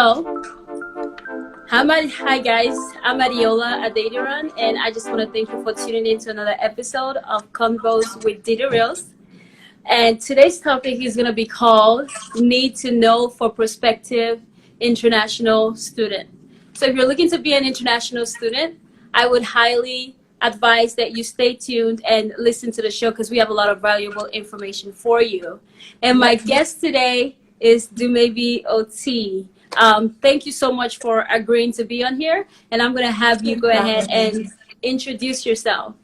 So, hi guys, I'm Adiola Adediran, and I just want to thank you for tuning in to another episode of Convos with Data Reels. And today's topic is going to be called Need to Know for Prospective International Student. So if you're looking to be an international student, I would highly advise that you stay tuned and listen to the show because we have a lot of valuable information for you. And my guest today is Dumebi OT. Thank you so much for agreeing to be on here. And I'm going to have you go ahead and introduce yourself.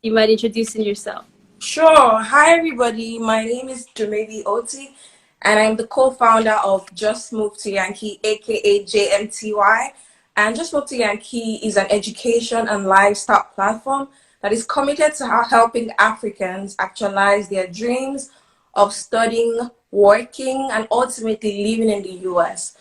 You might introduce yourself. Sure. Hi, everybody. My name is Dumebi Oti, and I'm the co-founder of Just Move to Yankee, aka JMTY. And Just Move to Yankee is an education and lifestyle platform that is committed to helping Africans actualize their dreams of studying, working, and ultimately living in the US.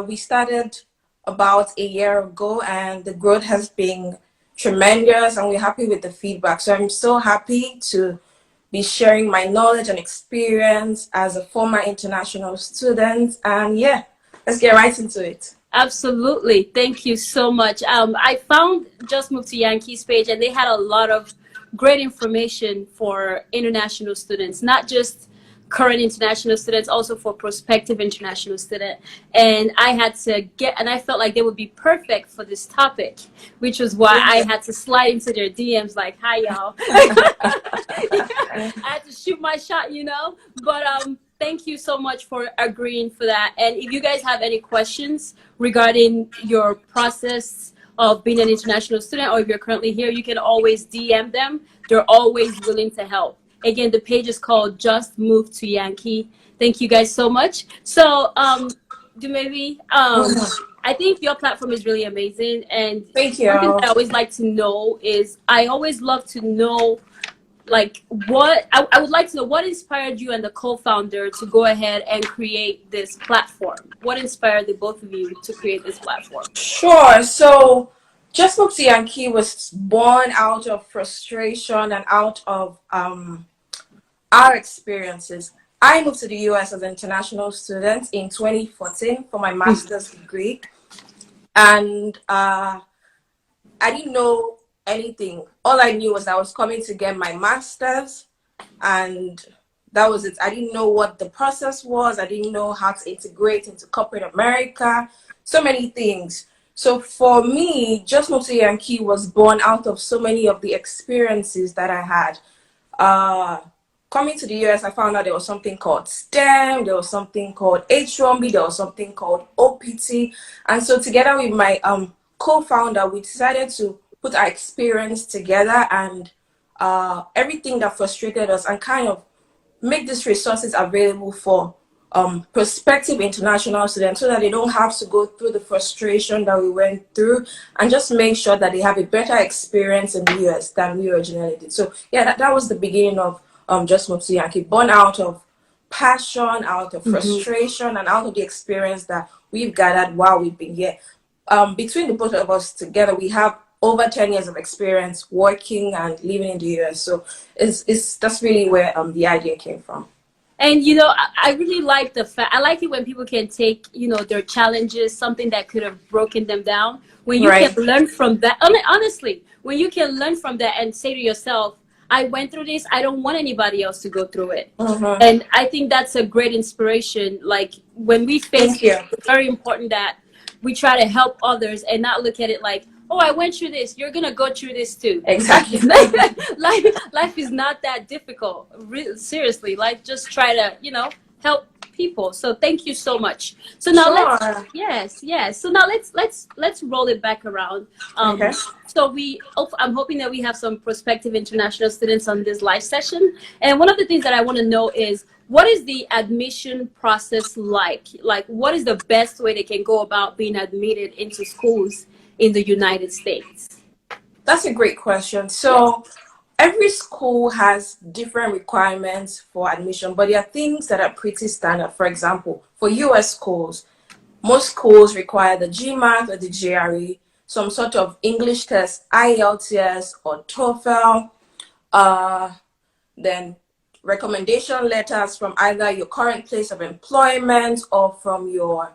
We started about a year ago, and the growth has been tremendous, and we're happy with the feedback. So I'm so happy to be sharing my knowledge and experience as a former international student. And yeah, let's get right into it. Absolutely. Thank you so much. I found Just Move to Yankees page, and they had a lot of great information for international students, not just current international students, also for prospective international student. And I had to and I felt like they would be perfect for this topic, which was why I had to slide into their DMs like, hi y'all. I had to shoot my shot, but thank you so much for agreeing for that. And if you guys have any questions regarding your process of being an international student, or if you're currently here, you can always DM them. They're always willing to help. Again, the page is called Just Move to Yankee. Thank you guys so much. So, Dumebi, I think your platform is really amazing. And thank you. Something that I always like to know is I always love to know, like, I would like to know what inspired you and the co-founder to go ahead and create this platform. What inspired the both of you to create this platform? Sure. So, Just Move to Yankee was born out of frustration and out of our experiences. I moved to the US as an international student in 2014 for my master's degree, and I didn't know anything. All I knew was I was coming to get my master's, and that was it. I didn't know what the process was. I didn't know how to integrate into corporate America, so many things. So for me, Just Move to Yankee was born out of so many of the experiences that I had. Coming to the US, I found out there was something called STEM, there was something called H1B, there was something called OPT. And so together with my co-founder, we decided to put our experience together and everything that frustrated us, and kind of make these resources available for prospective international students so that they don't have to go through the frustration that we went through, and just make sure that they have a better experience in the US than we originally did. So yeah, that was the beginning of Just Move to Yankee, born out of passion, out of frustration, and out of the experience that we've gathered while we've been here. Between the both of us together, we have over 10 years of experience working and living in the US. So that's really where the idea came from. And, I really like the fact, I like it when people can take, their challenges, something that could have broken them down, when you can learn from that. Honestly, when you can learn from that and say to yourself, I went through this, I don't want anybody else to go through it. And I think that's a great inspiration. Like, when we face it, it's very important that we try to help others and not look at it like, oh, I went through this, you're gonna go through this too. Exactly. Life is not that difficult. Seriously, like, just try to, help people. So thank you so much. So now yes. So now let's roll it back around. So I'm hoping that we have some prospective international students on this live session. And one of the things that I want to know is, what is the admission process like? Like, what is the best way they can go about being admitted into schools in the United States? That's a great question. So every school has different requirements for admission, but there are things that are pretty standard. For example, for US schools, most schools require the GMAT or the GRE, some sort of English test, IELTS or TOEFL, then recommendation letters from either your current place of employment or from your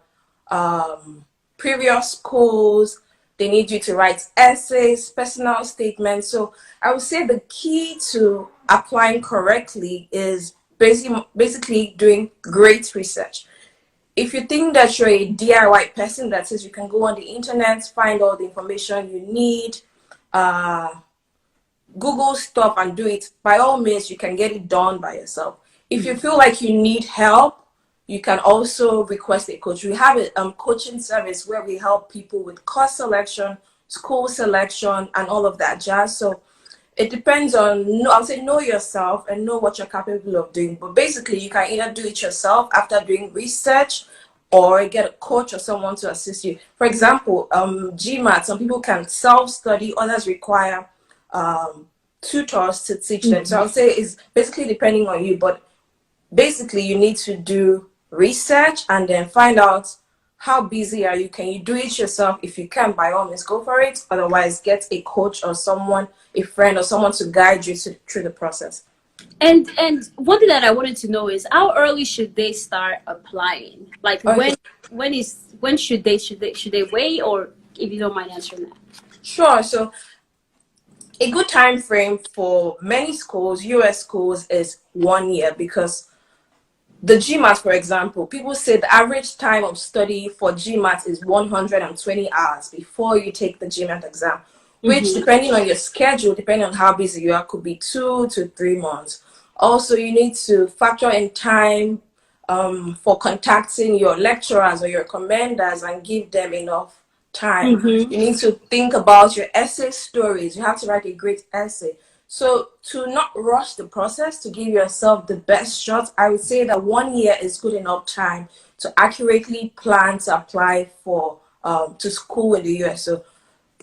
previous schools. They need you to write essays, personal statements. So I would say the key to applying correctly is basically doing great research. If you think that you're a DIY person, that says you can go on the internet, find all the information you need, Google stuff and do it, by all means, you can get it done by yourself. If you feel like you need help, you can also request a coach. We have a coaching service where we help people with course selection, school selection, and all of that jazz. So it depends on, I'll say know yourself and know what you're capable of doing. But basically, you can either do it yourself after doing research or get a coach or someone to assist you. For example, GMAT, some people can self-study, others require tutors to teach them. So I'll say it's basically depending on you, but basically you need to do research and then find out how busy are you. Can you do it yourself? If you can, by all means go for it. Otherwise, get a coach or someone, a friend or someone to guide you through the process. And one thing that I wanted to know is how early should they start applying? Like Okay. when should they wait, or if you don't mind answering that? Sure. So a good time frame for many schools, US schools, is 1 year, because the GMAT, for example, people say the average time of study for GMAT is 120 hours before you take the GMAT exam, which, depending on your schedule, depending on how busy you are, could be 2 to 3 months. Also, you need to factor in time for contacting your lecturers or your commenders and give them enough time. You need to think about your essay stories. You have to write a great essay. So to not rush the process, to give yourself the best shot, I would say that 1 year is good enough time to accurately plan to apply for to school in the US. So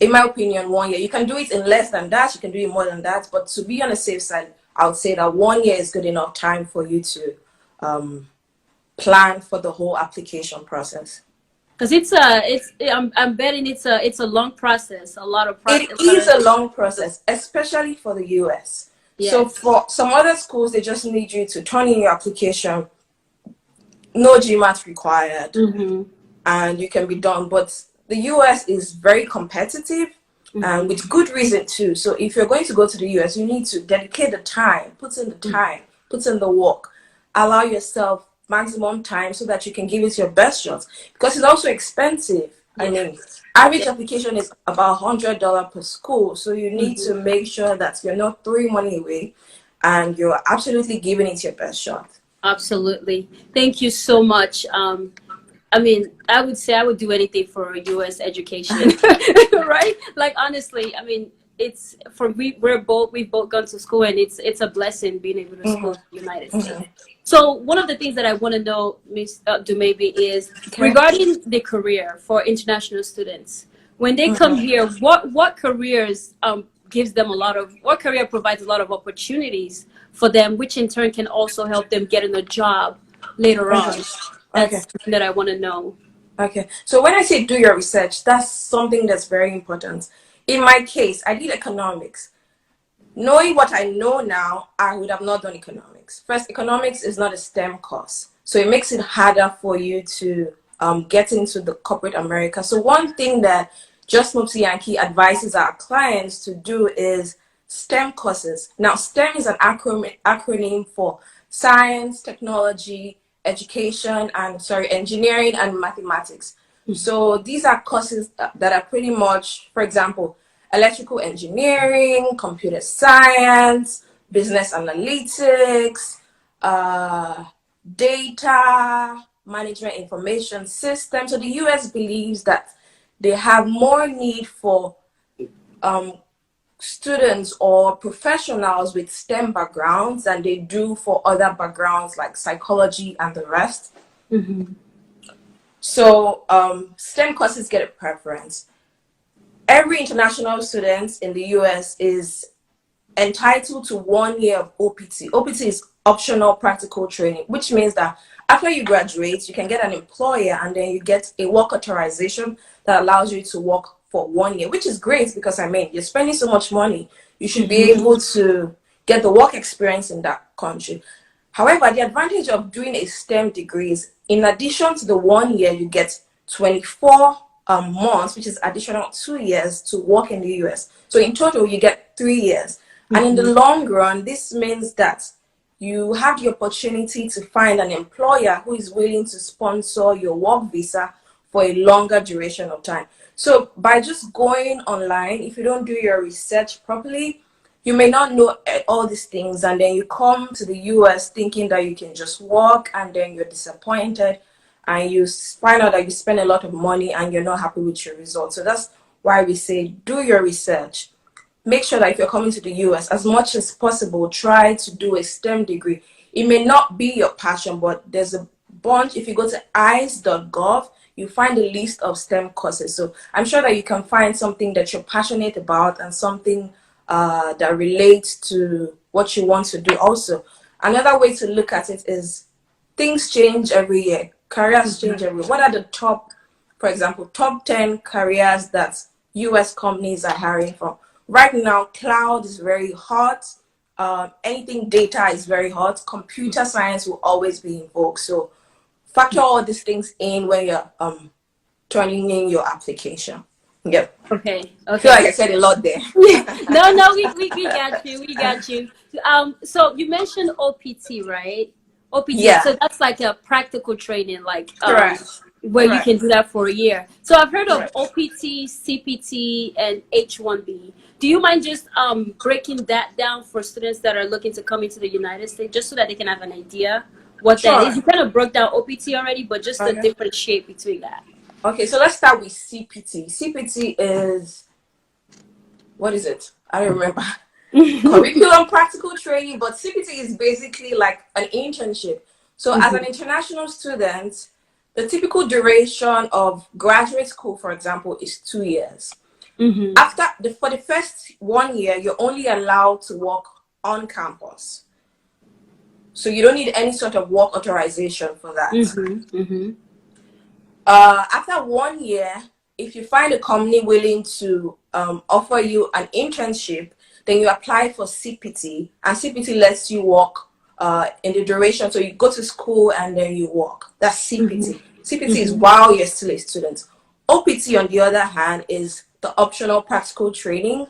in my opinion, 1 year. You can do it in less than that, you can do it more than that, but to be on the safe side, I would say that 1 year is good enough time for you to plan for the whole application process. Because I'm betting it's a long process, a lot of process. It is a long process, especially for the US. Yes. So for some other schools, they just need you to turn in your application, no GMAT required, and you can be done. But the US is very competitive, and with good reason too. So if you're going to go to the US, you need to dedicate the time, put in the time, put in the work, allow yourself maximum time so that you can give it your best shot, because it's also expensive. I mean, average application is about $100 per school, so you need to make sure that you're not throwing money away and you're absolutely giving it your best shot. Absolutely. Thank you so much. I mean, I would say I would do anything for US education, right? Like, honestly, I mean, it's we've both gone to school, and it's a blessing being able to school in the United States. So one of the things that I want to know, Ms. Dumebi, is regarding the career for international students. When they come here, what careers what career provides a lot of opportunities for them, which in turn can also help them get in a job later on? That's something that I want to know. Okay. So when I say do your research, that's something that's very important. In my case, I did economics. Knowing what I know now, I would have not done economics. First, economics is not a STEM course, so it makes it harder for you to get into the corporate America. So one thing that Just Move to Yankee advises our clients to do is STEM courses. Now, STEM is an acronym for science, technology, education, engineering and mathematics. So these are courses that are pretty much, for example, electrical engineering, computer science, business analytics, data management, information systems. So the US believes that they have more need for students or professionals with STEM backgrounds than they do for other backgrounds like psychology and the rest. So STEM courses get a preference. Every international student in the US is entitled to 1 year of OPT. OPT is optional practical training, which means that after you graduate, you can get an employer and then you get a work authorization that allows you to work for 1 year, which is great because, I mean, you're spending so much money. You should be able to get the work experience in that country. However, the advantage of doing a STEM degree is, in addition to the 1 year, you get 24 months, which is additional 2 years to work in the US. So in total, you get 3 years. And in the long run, this means that you have the opportunity to find an employer who is willing to sponsor your work visa for a longer duration of time. So by just going online, if you don't do your research properly, you may not know all these things, and then you come to the US thinking that you can just work, and then you're disappointed, and you find out that you spend a lot of money and you're not happy with your results. So that's why we say do your research. Make sure that if you're coming to the US, as much as possible, try to do a STEM degree. It may not be your passion, but there's a bunch. If you go to ice.gov, you find a list of STEM courses. So I'm sure that you can find something that you're passionate about and something that relates to what you want to do also. Another way to look at it is things change every year. Careers change every year. What are the top, for example, top 10 careers that US companies are hiring for? Right now, cloud is very hot. Anything data is very hot. Computer science will always be in vogue. So factor all these things in when you're turning in your application. Yep. Okay. I feel like I said a lot there. No, we got you. We got you. So you mentioned OPT, right? OPT. Yeah. So that's like a practical training, like Correct. where Correct. you can do that for a year. So I've heard of Correct. OPT, CPT, and H1B. Do you mind just breaking that down for students that are looking to come into the United States, just so that they can have an idea what that is? You kind of broke down OPT already, but just the different shape between that. Okay, so let's start with CPT. CPT is, what is it? I don't remember. Curriculum practical training, but CPT is basically like an internship. So as an international student, the typical duration of graduate school, for example, is 2 years. For the first 1 year, you're only allowed to work on campus. So you don't need any sort of work authorization for that. After 1 year, if you find a company willing to offer you an internship, then you apply for CPT, and CPT lets you work in the duration. So you go to school and then you work. That's CPT. CPT is while you're still a student. OPT, on the other hand, is the optional practical training,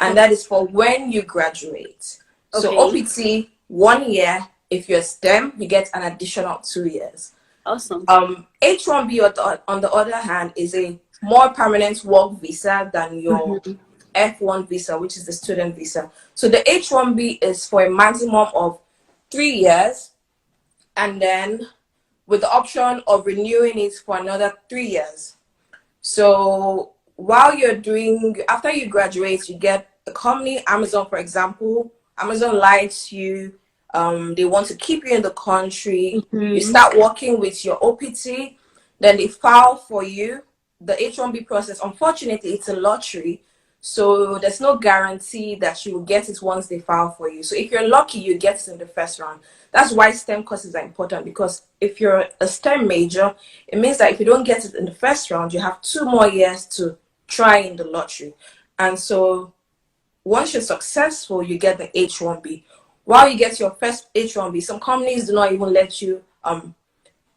and that is for when you graduate. So OPT, 1 year. If you're STEM, you get an additional 2 years. Awesome. H1B, on the other hand, is a more permanent work visa than your F1 visa, which is the student visa. So the H1B is for a maximum of 3 years, and then with the option of renewing it for another 3 years. So while after you graduate, you get a company, Amazon, for example. Amazon likes you. They want to keep you in the country. You start working with your OPT, then they file for you. The H1B process, unfortunately, it's a lottery. So there's no guarantee that you will get it once they file for you. So if you're lucky, you get it in the first round. That's why STEM courses are important, because if you're a STEM major, it means that if you don't get it in the first round, you have 2 more years to try in the lottery. And so once you're successful, you get the H1B. While you get your first H1B, some companies do not even let you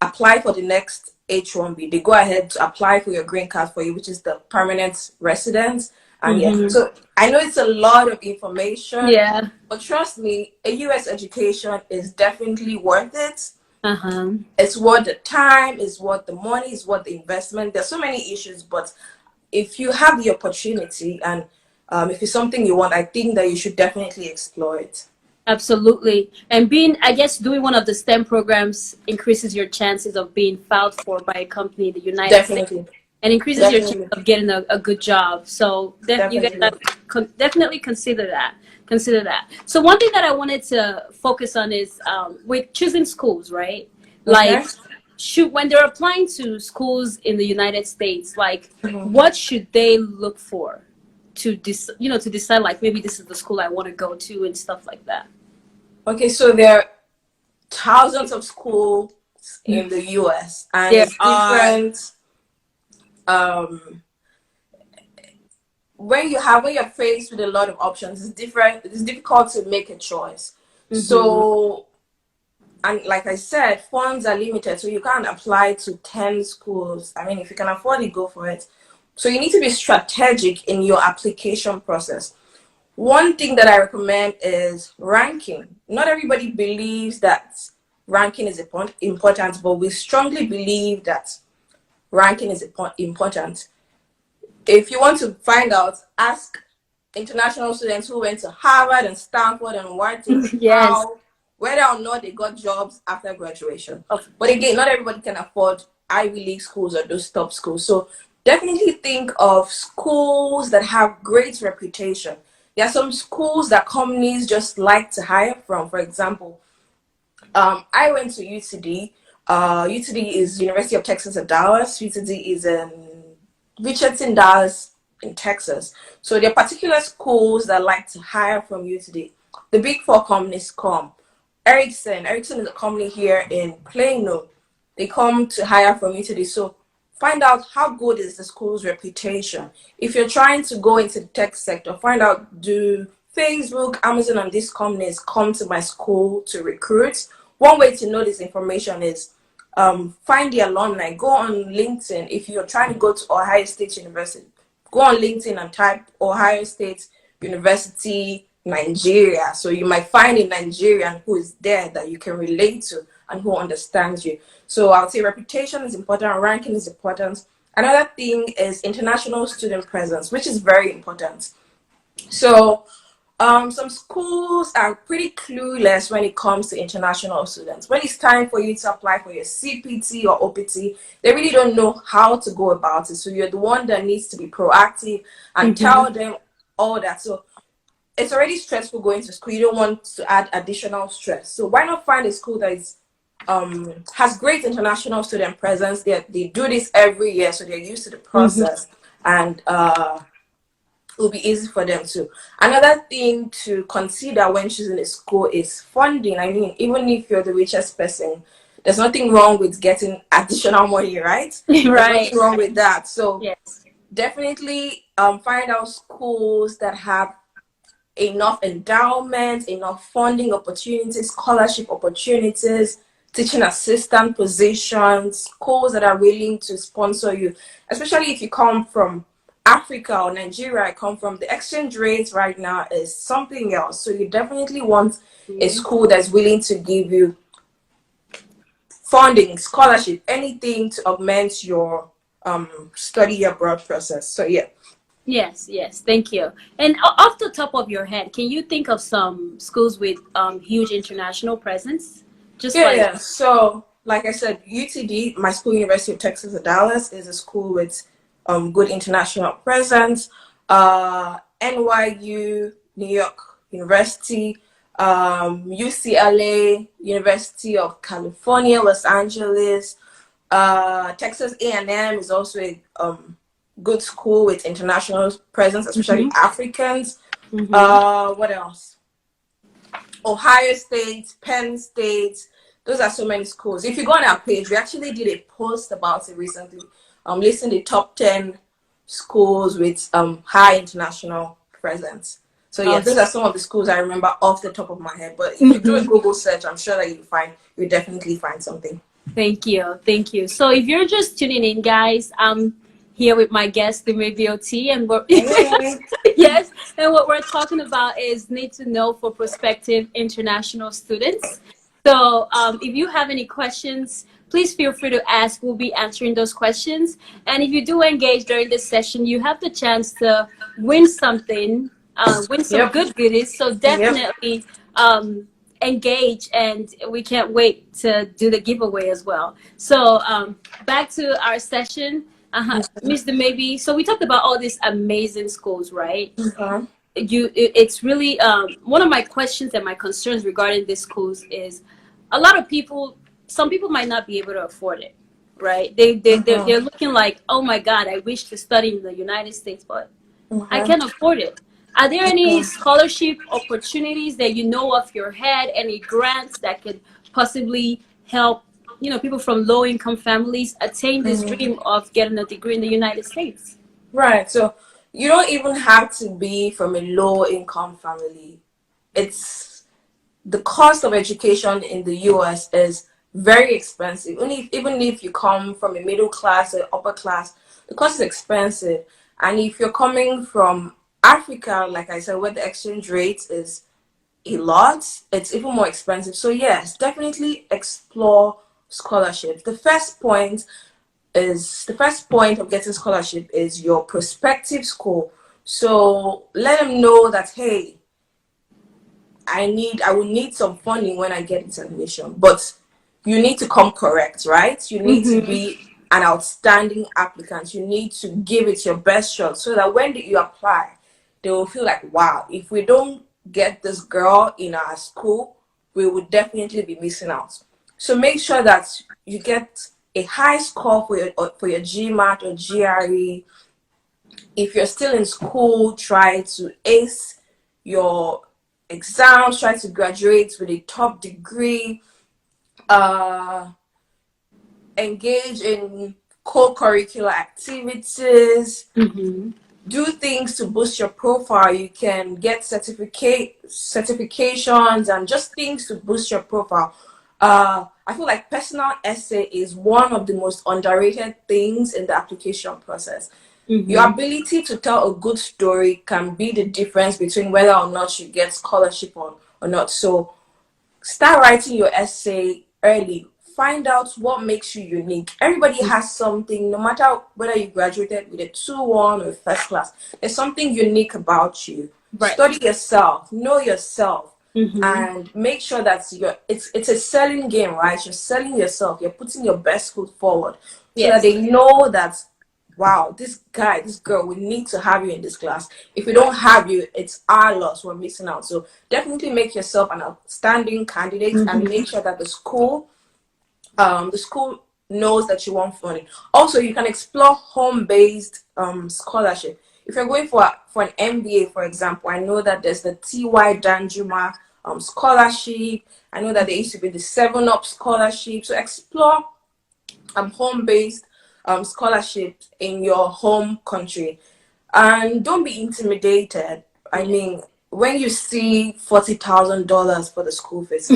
apply for the next H1B. They go ahead to apply for your green card for you, which is the permanent residence. And so I know it's a lot of information. Yeah. But trust me, a US education is definitely worth it. It's worth the time, it's worth the money, it's worth the investment. There's so many issues, but if you have the opportunity and if it's something you want, I think that you should definitely explore it. Absolutely. And doing one of the STEM programs increases your chances of being filed for by a company in the United States, and increases your chance of getting a good job. So you guys definitely consider that. So one thing that I wanted to focus on is with choosing schools, right? Like, when they're applying to schools in the United States, like, what should they look for to decide, like, maybe this is the school I want to go to and stuff like that? Okay, so there are thousands of schools in the US, and it's different. When you're faced with a lot of options, it's difficult to make a choice. So And like I said, funds are limited, so you can't apply to 10 schools. I mean, if you can afford it, go for it. So you need to be strategic in your application process. One thing that I recommend is ranking. Not everybody believes that ranking is important, but we strongly believe that ranking is important. If you want to find out, ask international students who went to Harvard and Stanford and Wharton Yes. how, whether or not they got jobs after graduation. But again, not everybody can afford Ivy League schools or those top schools. So definitely think of schools that have great reputation. There are some schools that companies just like to hire from. For example, I went to UTD. UTD is University of Texas at Dallas. UTD is in Richardson, Dallas, in Texas. So there are particular schools that like to hire from UTD. The big four companies come. Ericsson is a company here in Plano. They come to hire from UTD. So find out how good is the school's reputation. If you're trying to go into the tech sector, find out, do Facebook, Amazon, and these companies come to my school to recruit? One way to know this information is find the alumni. Go on LinkedIn. If you're trying to go to Ohio State University, go on LinkedIn and type Ohio State University, Nigeria. So you might find a Nigerian who is there that you can relate to and who understands you. So I would say reputation is important, ranking is important. Another thing is international student presence, which is very important. So some schools are pretty clueless when it comes to international students. When it's time for you to apply for your CPT or OPT, they really don't know how to go about it. So you're the one that needs to be proactive and tell them all that. So it's already stressful going to school. You don't want to add additional stress. So why not find a school that is has great international student presence? They do this every year, so they're used to the process, and will be easy for them too. Another thing to consider when choosing a school is funding. I mean, even if you're the richest person, there's nothing wrong with getting additional money, right? There's nothing wrong with that. So yes, definitely find out schools that have enough endowment, enough funding opportunities, scholarship opportunities, teaching assistant positions, schools that are willing to sponsor you, especially if you come from Africa or Nigeria. I come from, the exchange rate right now is something else. So you definitely want a school that's willing to give you funding, scholarship, anything to augment your study abroad process. So yeah. yes, thank you. And off the top of your head, can you think of some schools with huge international presence? Yeah. So like I said, UTD, my school, University of Texas at Dallas, is a school with good international presence. NYU, New York University, UCLA, University of California, Los Angeles, Texas A&M is also a good school with international presence, especially Africans. What else? Ohio State, Penn State. Those are so many schools. If you go on our page, we actually did a post about it recently. Listing the top 10 schools with high international presence. So yeah, those are some of the schools I remember off the top of my head. But if you do a Google search, I'm sure that you'll definitely find something. Thank you. So if you're just tuning in, guys, I'm here with my guest, Dumebi OT, and we're yes, and what we're talking about is need to know for prospective international students. So if you have any questions, please feel free to ask. We'll be answering those questions. And if you do engage during this session, you have the chance to win something, win some good goodies. So definitely engage, and we can't wait to do the giveaway as well. So back to our session. Ms. Dumebi, so we talked about all these amazing schools, right? It's really one of my questions and my concerns regarding these schools is a lot of people, some people might not be able to afford it, right? They're looking like, oh my God, I wish to study in the United States, but I can't afford it. Are there any scholarship opportunities that you know off your head, any grants that could possibly help, people from low income families attain this dream of getting a degree in the United States? Right. So you don't even have to be from a low income family. It's the cost of education in the US is very expensive. Even if you come from a middle class or upper class, the cost is expensive. And if you're coming from Africa, like I said, where the exchange rate is a lot, it's even more expensive. So yes, definitely explore scholarships. The first point of getting scholarship is your prospective school. So let them know that, hey, I will need some funding when I get into admission, but you need to come correct, right? You need to Mm-hmm. be an outstanding applicant. You need to give it your best shot so that when you apply, they will feel like, wow, if we don't get this girl in our school, we would definitely be missing out. So make sure that you get a high score for your GMAT or GRE. If you're still in school, try to ace your exams, try to graduate with a top degree, uh, engage in co-curricular activities, Mm-hmm. do things to boost your profile. You can get certifications and just things to boost your profile. I feel like personal essay is one of the most underrated things in the application process. Your Mm-hmm. ability to tell a good story can be the difference between whether or not you get scholarship or not. So start writing your essay early. Find out what makes you unique. Everybody has something, no matter whether you graduated with a 2-1 or first class. There's something unique about you. Right. Study yourself, know yourself, Mm-hmm. and make sure that it's a selling game, right? You're selling yourself. You're putting your best foot forward so that Yes. they know that, wow, this guy, this girl, we need to have you in this class. If we don't have you, it's our loss. We're missing out. So definitely make yourself an outstanding candidate and Mm-hmm. make sure that the school knows that you want funding. Also, you can explore home-based scholarship. If you're going for an MBA, for example, I know that there's the TY Danjuma scholarship. I know that there used to be the 7 Up scholarship. So explore home-based scholarships in your home country, and don't be intimidated. I mean, when you see $40,000 for the school fees,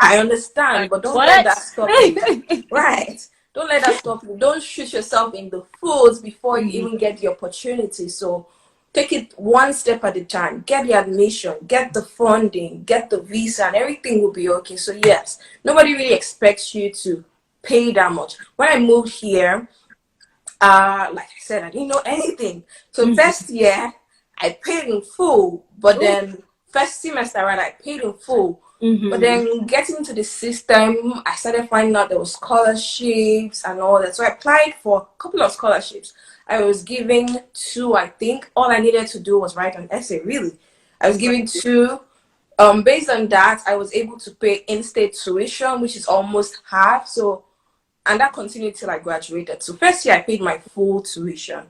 I understand, Like but don't let what? that stop you. Right? Don't let that stop you. Don't shoot yourself in the foot before you Mm-hmm. even get the opportunity. So take it one step at a time. Get the admission, get the funding, get the visa, and everything will be okay. So yes, nobody really expects you to pay that much. When I moved here, like I said, I didn't know anything. So Mm-hmm. first year, I paid in full, but Oh. then first semester, right, I paid in full. But Mm-hmm. then getting into the system, I started finding out there was scholarships and all that. So I applied for a couple of scholarships. I was given 2, I think. All I needed to do was write an essay, really. I was given 2. Based on that, I was able to pay in-state tuition, which is almost half. So, and that continued till I graduated. So first year, I paid my full tuition.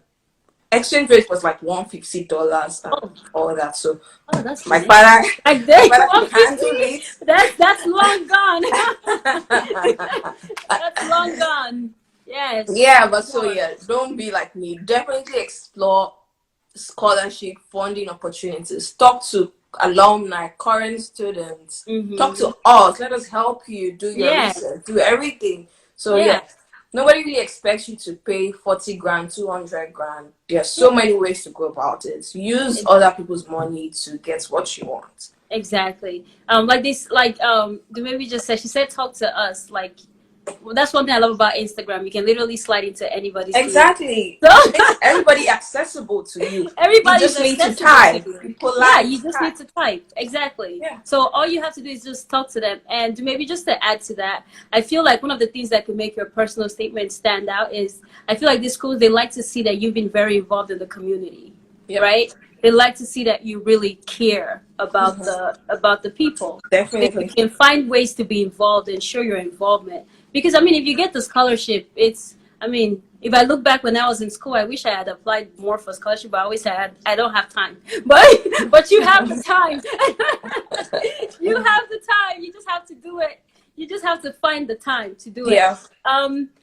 Exchange rate was like $150 and Oh, all that. So oh, that's my nice. father, Like my they father could handle 150. it. That's long gone. That's long gone. Yes, Yeah, of but so course. yeah, don't be like me. Definitely explore scholarship funding opportunities. Talk to alumni, current students. Talk Mm-hmm. to us. Let us help you do your Yes. research, do everything. So Yeah. yeah, nobody really expects you to pay 40 grand, 200 grand. There are Yeah. so many ways to go about it. Use other people's money to get what you want. Exactly. Like this, like Dumebi just said. She said, "Talk to us." Like, well, that's one thing I love about Instagram. You can literally slide into anybody's DM. Exactly. So It makes everybody accessible to you. You everybody's just need to accessible to type. you. Be Yeah, polite. you just Type. need to type. Exactly. Yeah. So all you have to do is just talk to them. And maybe just to add to that, I feel like one of the things that could make your personal statement stand out is I feel like these schools, they like to see that you've been very involved in the community, Yep. right? They like to see that you really care Mhm. about the people. So if you Definitely. can find ways to be involved and show your involvement, because I mean, if you get the scholarship, it's I mean, if I look back when I was in school, I wish I had applied more for scholarship, but I always said I don't have time. But you have the time. You have the time. You just have to do it. You just have to find the time to do it. Yeah.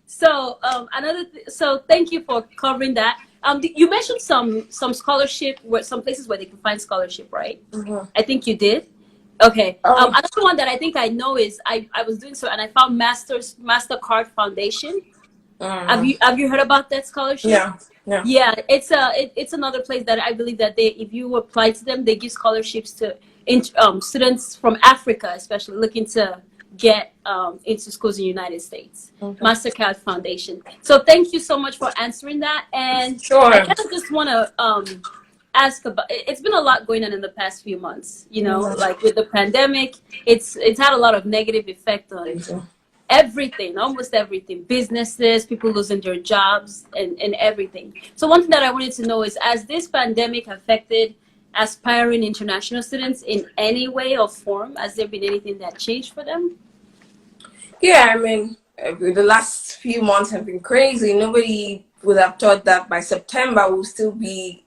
So thank you for covering that. You mentioned some scholarship, where some places where they can find scholarship, right? Mhm. I think you did. Okay. Um, Another one that I think I know is I was doing so and I found Mastercard Foundation. Have you heard about that scholarship? yeah, yeah. Yeah, it's another place that I believe that they, if you apply to them, they give scholarships to students from Africa, especially looking to get into schools in the United States. Okay. Mastercard Foundation. So thank you so much for answering that. And I Sure. kind of just want to ask about. It's been a lot going on in the past few months. You know, Mhm. like with the pandemic, it's had a lot of negative effect on everything, almost everything, businesses, people losing their jobs, and everything. So one thing that I wanted to know is, has this pandemic affected aspiring international students in any way or form? Has there been anything that changed for them? Yeah, I mean, the last few months have been crazy. Nobody would have thought that by September we'll still be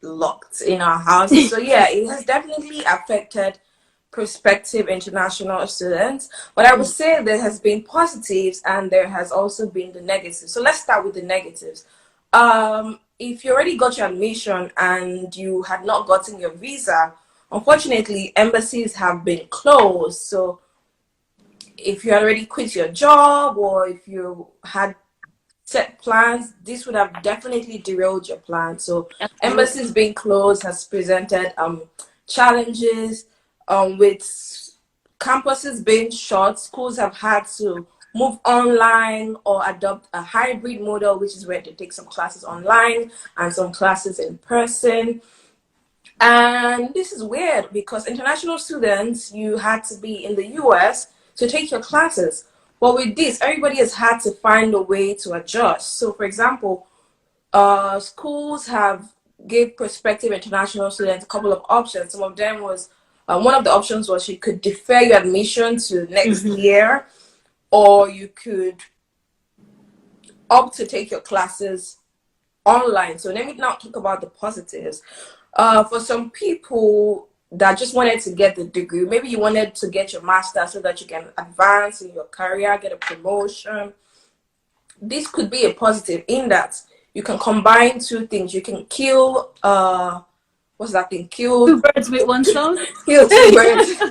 locked in our houses. So yeah, it has definitely affected prospective international students. But I would say there has been positives and there has also been the negatives. So let's start with the negatives. If you already got your admission and you had not gotten your visa, unfortunately, embassies have been closed. So if you already quit your job or if you had set plans, this would have definitely derailed your plans. So Absolutely. embassies being closed has presented challenges with campuses being shut. Schools have had to move online or adopt a hybrid model, which is where they take some classes online and some classes in person. And this is weird because international students, you had to be in the US to take your classes. But with this, everybody has had to find a way to adjust. So, for example, schools have gave prospective international students a couple of options. Some of them was one of the options was you could defer your admission to next Mm-hmm. year, or you could opt to take your classes online. So let me now talk about the positives. For some people that just wanted to get the degree, maybe you wanted to get your master so that you can advance in your career, get a promotion. This could be a positive in that you can combine two things. You can kill what's that thing? Two birds with one stone. Kill two birds.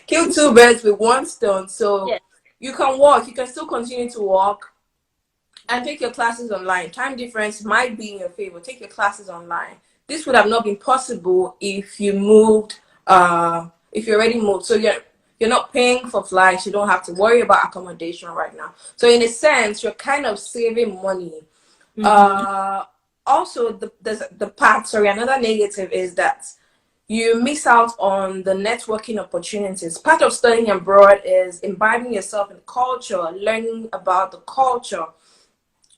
Kill two birds with one stone. So Yeah. you can walk, you can still continue to walk and take your classes online. Time difference might be in your favor. Take your classes online. This would have not been possible if you moved, if you already moved. So you're not paying for flights. You don't have to worry about accommodation right now. So in a sense, you're kind of saving money. Mm-hmm. Also, another negative is that you miss out on the networking opportunities. Part of studying abroad is imbibing yourself in culture, learning about the culture.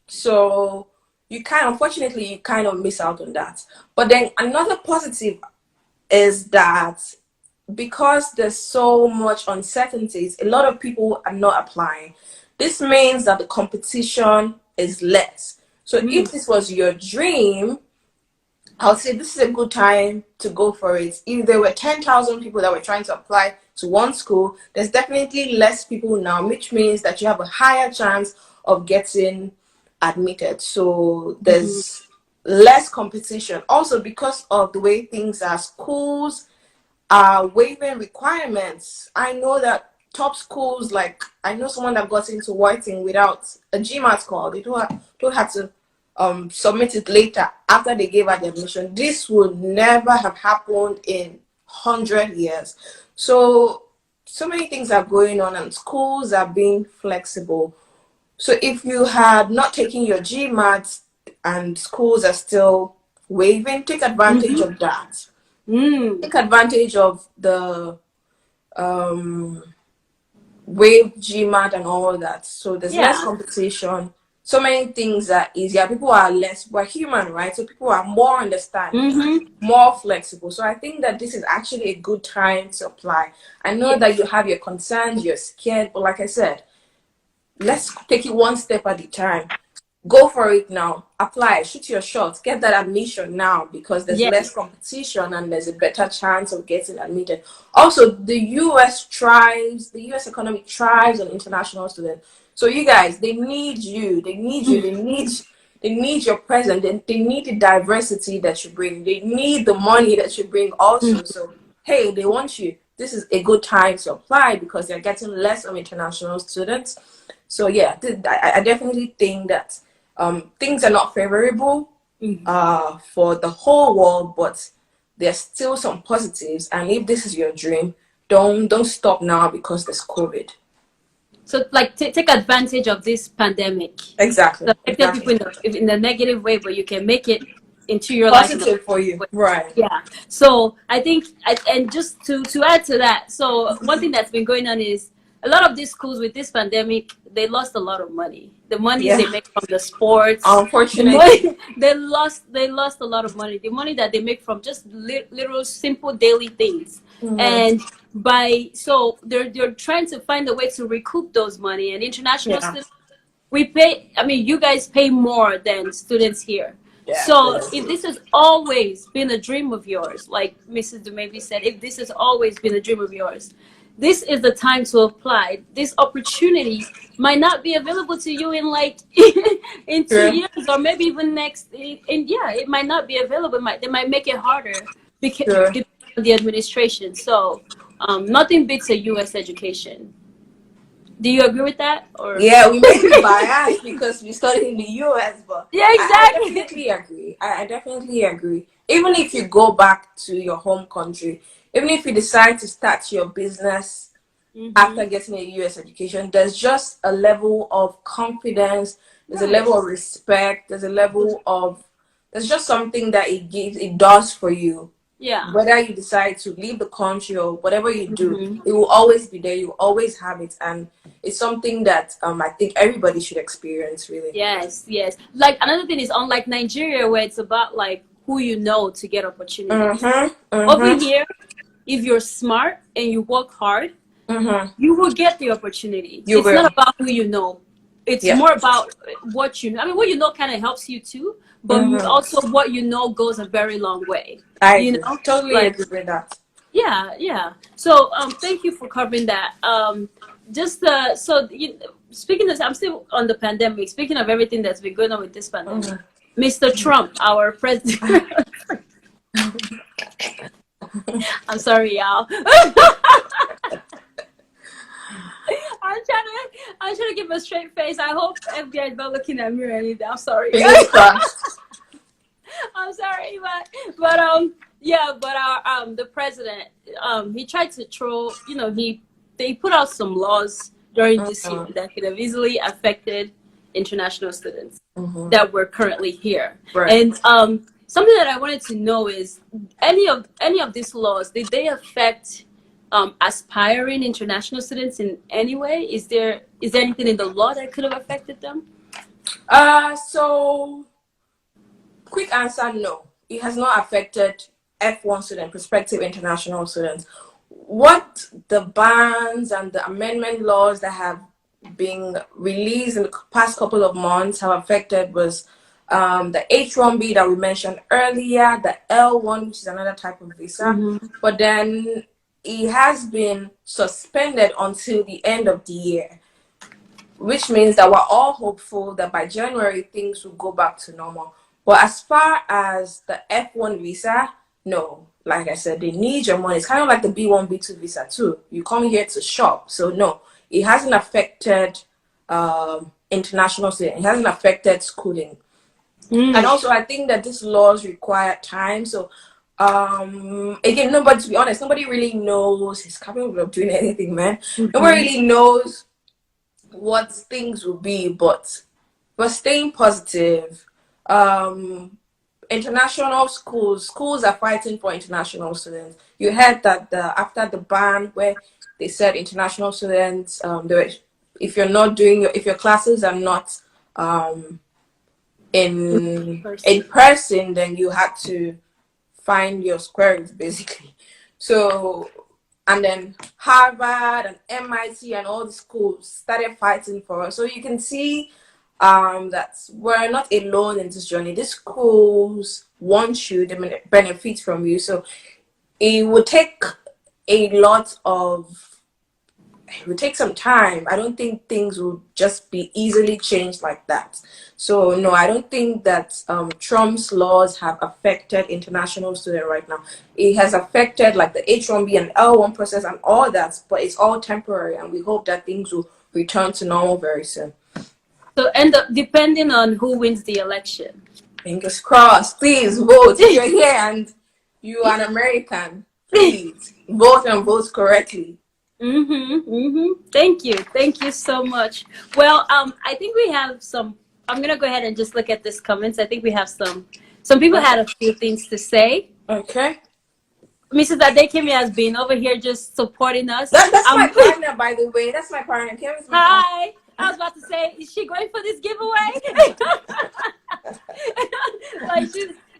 So unfortunately, you kind of miss out on that. But then another positive is that because there's so much uncertainties, a lot of people are not applying. This means that the competition is less. So Mm-hmm. if this was your dream, I would say this is a good time to go for it. If there were 10,000 people that were trying to apply to one school, there's definitely less people now, which means that you have a higher chance of getting admitted. So Mm-hmm. there's less competition. Also, because of the way things are, schools are waiving requirements. I know that top schools, like I know someone that got into Whiting without a GMAT score. They don't have to submit it later after they gave her the admission. This would never have happened in 100 years. So many things are going on, and schools are being flexible. So if you had not taken your GMAT and schools are still waiving, take advantage Mm-hmm. of that. Mm. Take advantage of the um, wave GMAT and all that. So there's less Yeah. competition. So many things are easier. People are less, we're human, right? So people are more understanding, Mm-hmm. more flexible. So I think that this is actually a good time to apply. I know Yeah. that you have your concerns, you're scared, but like I said, let's take it one step at a time. Go for it now. Apply, shoot your shot, get that admission now because there's less Yes. competition and there's a better chance of getting admitted. Also, the US economy thrives on international students. So you guys, they need you. They need you. They need your presence. They need the diversity that you bring. They need the money that you bring also. So hey, they want you. This is a good time to apply because they're getting less of international students. So yeah, I definitely think that things are not favorable for the whole world, but there's still some positives. And if this is your dream, don't stop now because there's COVID. So, like, take advantage of this pandemic. Exactly. It affected people in a negative way, but you can make it into your life in a Positive for you, way. right? Yeah. So I think, and just to add to that, so one thing that's been going on is a lot of these schools with this pandemic, they lost a lot of money. The money they make from the sports, unfortunately, they lost a lot of money. The money that they make from just little simple daily things, and so they're trying to find a way to recoup those money. And international students, we pay. I mean, you guys pay more than students here. Yeah, so if this has always been a dream of yours, like Mrs. Dumebi said, if this has always been a dream of yours, this is the time to apply. This opportunity might not be available to you in like in 2 years or maybe even next. And yeah, it might not be available. They might make it harder because depending on the administration. So nothing beats a U.S. education. Do you agree with that? Or yeah, we may be biased because we studied in the US, but yeah, exactly. I definitely agree. I definitely agree. Even if you go back to your home country, even if you decide to start your business after getting a US education, there's just a level of confidence, there's a level of respect, there's just something that it does for you. Yeah. Whether you decide to leave the country or whatever you do, it will always be there. You will always have it, and it's something that I think everybody should experience. Really. Yes. Like another thing is, unlike Nigeria, where it's about like who you know to get opportunities. Over here, if you're smart and you work hard, you will get the opportunity. It's not about who you know. It's more about what you know. I mean, what you know kind of helps you too, but also what you know goes a very long way. I totally agree with that. Yeah. So thank you for covering that. Speaking of, I'm still on the pandemic. Speaking of everything that's been going on with this pandemic, Mr. Trump, our president. I'm sorry, y'all. I'm trying to give a straight face. I hope FBI is not looking at me or anything. I'm sorry. I'm sorry, but our the president, he tried to throw, they put out some laws during this year that could have easily affected international students that were currently here. And something that I wanted to know is any of these laws, did they affect aspiring international students in any way? Is there anything in the law that could have affected them? So quick answer, no. It has not affected F1 students, prospective international students. What the bans and the amendment laws that have been released in the past couple of months have affected was the H1B that we mentioned earlier, the L1, which is another type of visa, but then it has been suspended until the end of the year, which means that we're all hopeful that by January things will go back to normal. But as far as the F1 visa, no. Like I said, they need your money. It's kind of like the B1, B2 visa too. You come here to shop. So no, it hasn't affected international students. It hasn't affected schooling. And also, I think that these laws require time. So again, nobody, to be honest, nobody really knows he's capable of doing anything, man. Nobody really knows what things will be, but we're staying positive. International schools are fighting for international students. You heard that after the ban where they said international students, if your classes are not in person, then you had to find your squares basically. So, and then Harvard and MIT and all the schools started fighting for us. So you can see that we're not alone in this journey. These schools want you, they benefit from you. So it would take a lot of it will take some time. I don't think things will just be easily changed like that. So no, I don't think that Trump's laws have affected international students right now. It has affected like the H-1B and L-1 process and all that, but it's all temporary, and we hope that things will return to normal very soon. So, depending on who wins the election. Fingers crossed. Please vote. If you're here and you are an American, please vote and vote correctly. Thank you so much. Well, I think we have some. I'm gonna go ahead and just look at these comments. I think we have some people had a few things to say. Okay. Mrs. Adekemi has been over here just supporting us. That's my partner, by the way. That's my partner. Hi. I was about to say, is she going for this giveaway?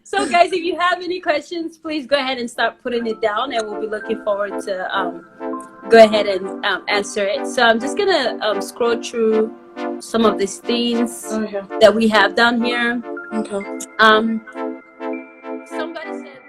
So, guys, if you have any questions, please go ahead and start putting it down, and we'll be looking forward to go ahead and answer it. So I'm just gonna scroll through some of these things that we have down here. Okay. Somebody said